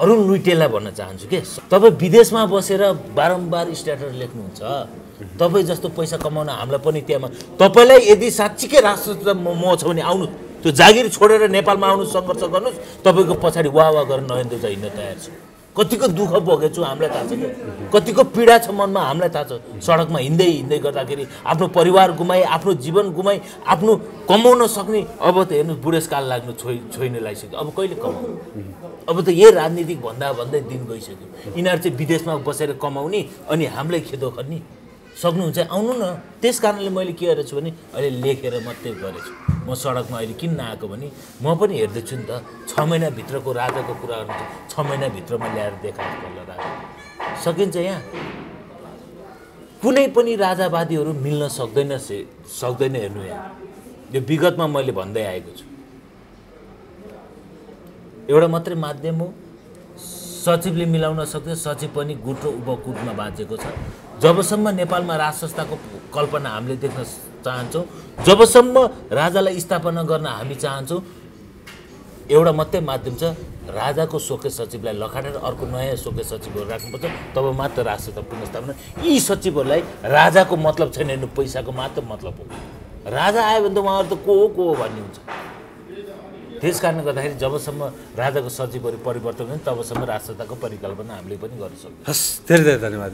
अरुण लुइटेललाई भन्न चाहन्छु के तपाई विदेशमा बसेर बारम्बार स्ट्याटस लेख्नुहुन्छ तपाई जस्तो पैसा कमाउन हामीलाई पनि त्यहाँ तपाईलाई यदि साच्चीकै राष्ट्र म छ भने आउनु त्यो जागिर छोडेर नेपालमा आउनु सङ्घर्ष गर्नुस् तपाईको पछाडी वाह गरेर नहेर्दै चाहिँ हिँड्न तयार छु कतिको दुःख भोगेछु हामीलाई थाहा छ कतिको पीडा छ मनमा हामीलाई थाहा छ सडकमा हिँड्दै गर्दाखेरि आफ्नो परिवार गुमाई आफ्नो जीवन गुमाई आफ्नो कमाउन सक्ने अब त हेर्नु बुढेसकाल लाग्नु छोइने लागिसक्यो अब कहिले कमाउनु अब त यही राजनीतिक भन्दै दिन गइसक्यो यिनीहरू चाहिँ विदेशमा बसेर कमाउने अनि हामीलाई खेदो खन्ने सक्नुहुन्छ आउनु न त्यस कारणले मैले के गरेछु भने अहिले लेखेर मात्रै गरेछु म सडकमा अहिले किन नआएको भने म पनि हेर्दैछु नि त 6 महिनाभित्रको राजाको कुराहरू 6 महिनाभित्रमा ल्याएर देखाउनु पर्ला राजा सकिन्छ यहाँ कुनै पनि राजावादीहरू मिल्न सक्दैन हेर्नु यहाँ यो विगतमा मैले भन्दै आएको छु एउटा मात्रै माध्यम हो सचिवले मिलाउन सक्छ सचिव पनि गुट र उपकुटमा बाँचेको छ जबसम्म नेपालमा राज संस्थाको कल्पना हामीले देख्न चाहन्छौँ, जबसम्म राजालाई स्थापना गर्न हामी चाहन्छौँ, एउटा मात्रै माध्यम छ, राजाको शोकेस सचिवलाई लखाटेर अर्को नयाँ शोकेस सचिवहरू राख्नुपर्छ, तब मात्र राज संस्था पुनर्स्थापना। यी सचिवहरूलाई राजाको मतलब छैन, हेर्नु पैसाको मात्र मतलब हो। राजा आयो भने त उहाँहरू त को हो भन्ने हुन्छ। त्यस कारणले गर्दाखेरि जबसम्म राजाको सचिवहरू परिवर्तन हुँदैन तबसम्म राज संस्थाको परिकल्पना हामीले पनि गर्न सक्छौँ। हस्, धेरै धेरै धन्यवाद।